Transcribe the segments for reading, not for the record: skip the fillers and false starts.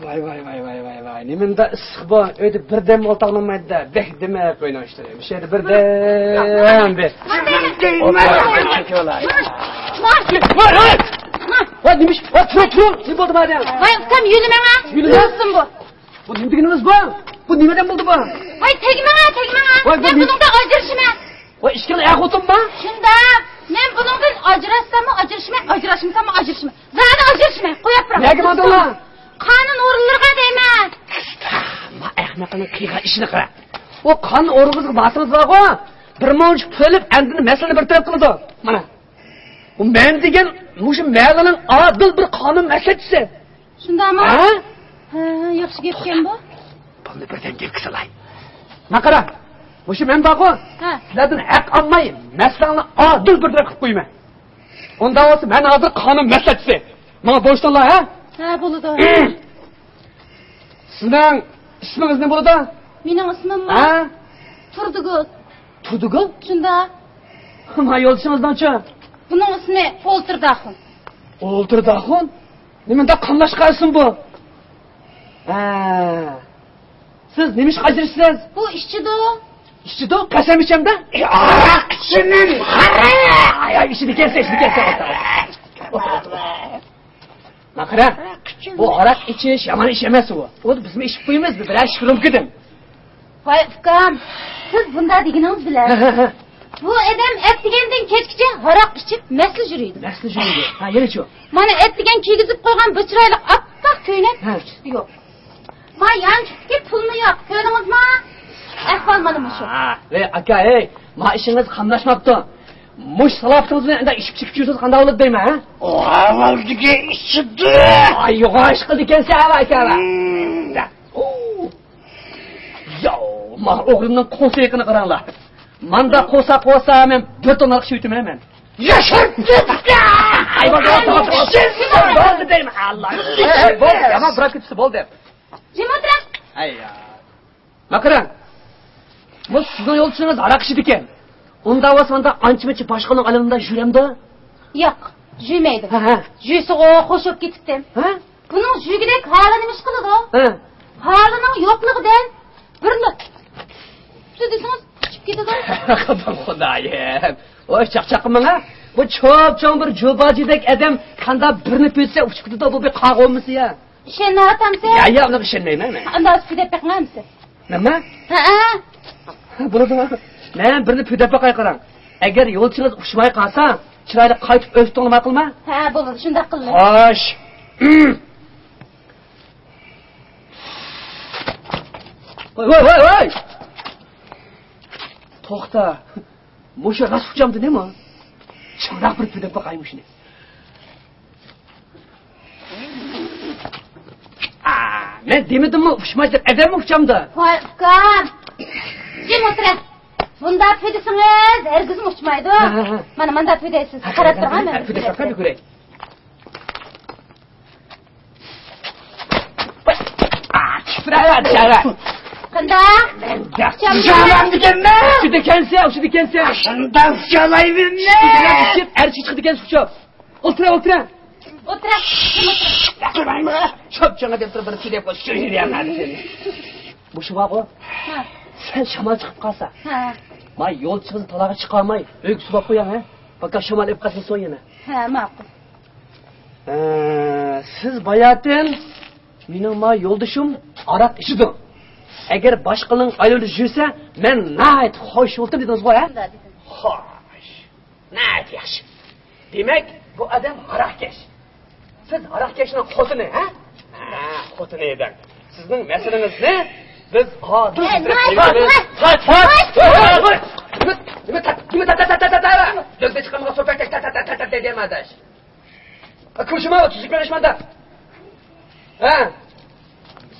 Vay. Nimenda ıssiq bor. Öyle birden o'ltaqlamaydi. Bek demay qo'ying işte. Bir şeyde birden bir. Vay demiş. Vay tur. Ne oldu bana? Vay ukam yürümene. Yürüsün bu. Bu ne deganimiz bu? Bu nimadan bo'ldi bu? Vay tegmene. Men buningdan ajrashman. Vay ishga oyoq o'tinma. Shunda men buningdan ajrashmasam ajrashmay. Zada ajrashmay. Qo'yib bırak. Nega bo'ldi? Qonun o'rinlarga deyman. Ma ahmoqning qilgan ishini qara. O qonun o'rinlarga bosimiz bor-ku. Bir mo'j qilib, endi masalani bir taraf qildi. Mana. Bu men degan mushu ma'laning adil bir qonun maslahatchisi. Shundami? Ha? Ha, yaxshi gapkan bu. Buni birdan gap qilay. Ma qara. Mushu men bor-ku. Ha. Sizlardan haq olmay, masalani adil bir taraf qilib qo'yma. Unda bo'lsa men hozir qonun maslahatchisi. Menga bo'shtonlar, ha? Ha, bo'ladi. Sizning ismingiz nima bo'ladi? Mening ismim Ha? Turdigul. Turdigul? Shunda. Ma yo'lchingizdan-chi? Buning ismi O'ltirdaxun. O'ltirdaxun? Nimada qamlashqaysiz bu? Ha. Siz nima ish qilasiz? Bu ishchido. Ishchido qasam ichamda? Aroq ichinin. Ay, ishni kelsa. Maqra. Bu aroq ichish yomon ish emas u. U bizning ish qo'yimiz, bilan ish qilib kedim. Voy ukam, siz bunda deganingiz bilan. Bu odam etdigandan kechgacha aroq ichib masli yuradi. Ha, yana-chi? Mana etdigan kiygizib qo'ygan bu chiroyli oppoq ko'ylak yo'q. Ma yanchikka pulni yo'q, ko'rdingizmi? Ahvol mana shu. Ey aka, ma ishingiz qamlashmabdi. Mush saloftingiz bilan unda ishib chiqib yursiz qanday bo'ladi deyman, ha? O avvalgiga ishibdi. Ay, yo'g'osh qildi ekansan, aka. Yo, ma o'g'limning qo'sayqini qaranglar. Manda qo'sa men 4 tonalik ish yutaman men. Yashatdi. Ay, bo'ldi deyman, Allah. Bo'ldi, ama bırak ketsa bo'ldi. Jimotra. Ayya. Maqran. Bu sizning yo'lchingiz aroq ichdi ekan. Unda vasmanda ancha-muncha boshqaning alamida yuramda? Yo'q, yurmaydi. Ha. Yursiga qo'shib ketibdim. Ha? Buning yugidek holini ish qiladi. Ha. Holining yo'qligidan birni desangiz chiqib ketadi. Xudoyim. Voy chaqchaqimga. Bu cho'p-cho'ng bir jo'bojidek odam qanda birni petsa uchib ketadi, bu bir qag'omisi ya. Ishni atamsa? Ya, uni ishonmayman men. Unda pidab baqmamsiz. Nima? Ha. Bo'ladimi? Men birni pidab baqay qarang. Agar yo'lchingiz ushmay qolsa, chiroyli qaytib o'zingni nima qilma? Ha, bo'ladi, shunda qildim. Xo'sh. Voy. To'xta. Musha rasxuchamdi nima? Chaqroq bir pidab baqaymi shuni. Men demadimmi, ushmaydi, adammi uxchamda. Voy, ukam. Jim o'tirib. Bunda pidisingiz hergiz uçmaydi. Mana manda pidasiz. Qarab turganman. Pidasi qani ko'ray. Chifra. Qanday? Jalan deganmi? Shunda kelsa. Shundan uchalayvermi? Erchi chiqdi ekan suchib. O'tira. O'tirib. Turmaymi? Chopchanga deb turib bir pidab qo'yib yurayapman seni. Bu shu vaqo? Ha. Sen shamol chiqib qolsa. Ha. Ma yo'lchimizni talog'i chiqarmay, o'yga suv qo'yang, ha? Baka shamol ib qolsa so'yina. Ha, ma'qul. Siz bayatin mening ma yo'ldishim aroq ichdi. Agar boshqaning ayolni yursa, men nayt xo'sh o'ltir dedingiz-ku, ha? Xo'sh. Nayt yaxshi. Demak, bu odam aroqkash. Siz aroqkashning xotini, ha? Ha, xotini edi. Sizning masalangizni biz hozir Gözde çıkamağa sohbet tat demadaş. Akışıma tuzuk verişmanda. Ha?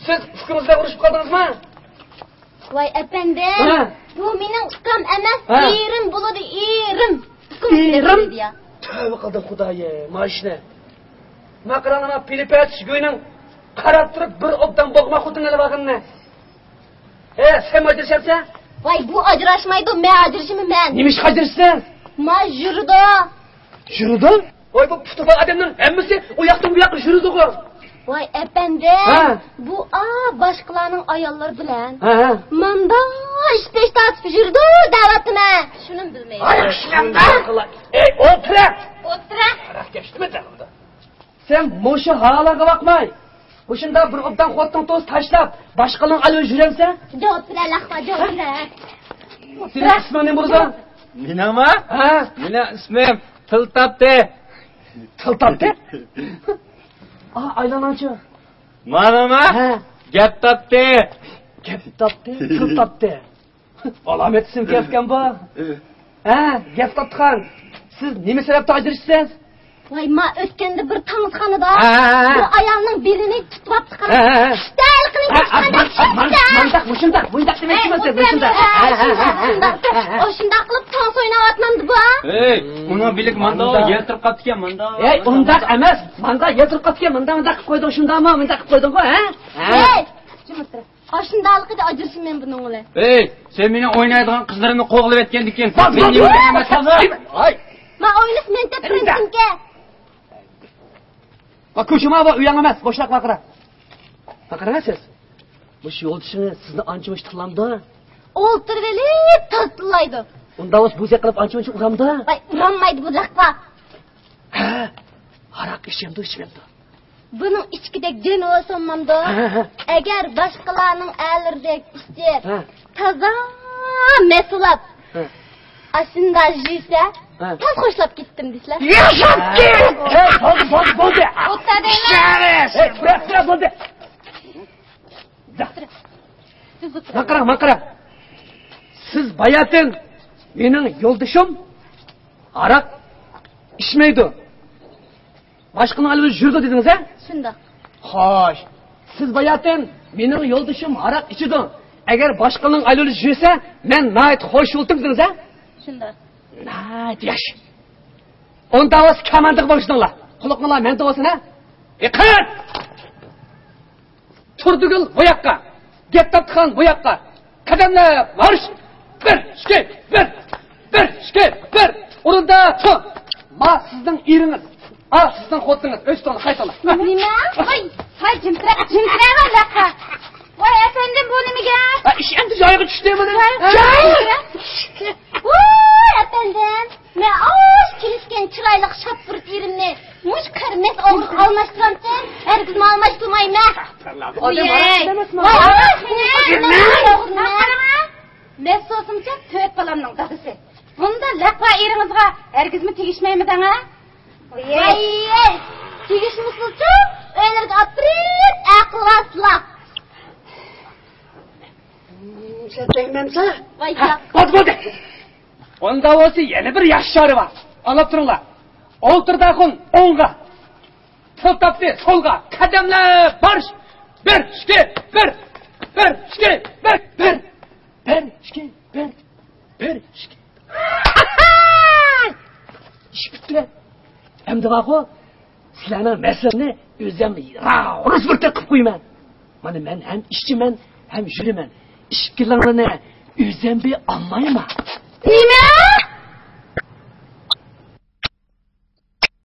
Siz fikrinizle uğraşıp kaldınız mı? Vay efendi. Bu mening ukam emas, erim bo'ladi, erim. Erim? Tövbe qildim Xudoye, mashina. Maqranama Filipet go'yning qarab turib bir obdan bo'g'ma xotinlar bag'inni. Sen ajrashamsan? Voy, bu ajrashmaydi, men ajrashimman men. Nima ish ajrashsan? Ma yurdi. Yurdi? Voy, bu putuba odamning hammasi u yoqdan bu yoqqa yurdi-ku. Vay efendim. Bu başkalarının ayolları bilen. Manda işte tasvip jürdü davetime. Şunu bilmeyin. Ay şundan. Oturak. Oturak. Arak geçti mi canımda? Sen moşu halalarga bakmay. Bu şunda bir obdan xotning to'z tashlab, boshqalarning alib yuramsan? Javob ber, laqma javob ber. Sening isming nima bo'lsa? Menimi? Meni ismim Tiltapti. Tiltapti? Aylanuvchi. Manimi? Gap topdi. Gap topdi, Tiltapti. Alomat ism kelgan bu. Gap topgan. Siz nima sababdan ajrashsiz? Vay ma o'tganda bir tanışxonada bu ayolning belini tutib chiqqan. Dal qilib chiqqan. Mundaq demoqchiman. O'shunda qilib tons o'ynayotmandi bu. Ey, uni bilik manda yeltirib qoldi ekan, manda. Ey, undaq emas. Manda yeltirib qoldi ekan, manda qilib qo'yding, shundami? Munda qilib qo'yding-ku, Ey, jimtir. Oshundaqida ajrashim men buning bilan. Ey, sen meni o'ynaydigan qizlarimni qo'g'lab etgandikin. Men nima qilaman? Ay. Ma o'yinib men teprimsinga. Bak ko'chima bu uyang emas, boshliq vaqira. Vaqirasiz. Bu yo'ldishini sizni ancha-muncha tiqlamdi. O'ltirib elib tortillaydi. Unda o'z bo'zak qilib ancha-muncha uramdi. Voy, uranmaydi bu laqqa. Aroq ichimdi. Buning ichkidek jin o'samamdi. Agar boshqalarning alirdek ishtir, toza mesulab. Aslında jiyse, tez xo'shlab ketdim deslar. Yashab ket! Bo'ldi. Shares! Bırak bo'ldi. Maqira. Siz bayatin mening yo'ldishim aroq ichmaydi. Boshqani olib yurdi dedingiz, a? Shundoq. Xo'sh. Siz bayatin mening yo'ldishim aroq ichidi. Agar boshqaning olib yursa, men nayt xo'sh o'ldim dedingiz, a? Shundoq. Nayt yash. Onda o'z komandiq bo'lishdinglar. Quloqinglar men to'sina. Yiqit! Turdigil bu yoqqa. Gettatxon bu yoqqa. Qadamlab marsh. 1 2 1. O'rinda tur. Ma sizning eringiz. Sizning xotingiz o'zdan qaytalar. Nima? Voy, jimtira laqqa. Voy, efendim bu nimaga? Ish endi joyiga tushdi mana. Voy, efendim. Men kelishgan chiroyli shapur erimni mush qirmas og'ir almashtiramsan. Hargiz almashtirmayman. Men so'zimcha 4 balamning dadisi. Bunda laqqa eringizga hargizmi tegishmaymidan ha? Voy, tegishmisiz-chi? O'ylarga atrit aqlasla. Sen Voy, bo'ldi. Onda o'zi yana bir yaxshi chora bor. Olib turinglar. O'ltirdaxun o'ngga. Tiltapti so'lga. Qadamlab marsh. 1 2 1. İş bitti. Hem de bak o, sizlerine meselini özüm rus bir tek koyman. Bana ben hem işçimen hem jürimen. İşkillerine özüm bir anlayma. Nima?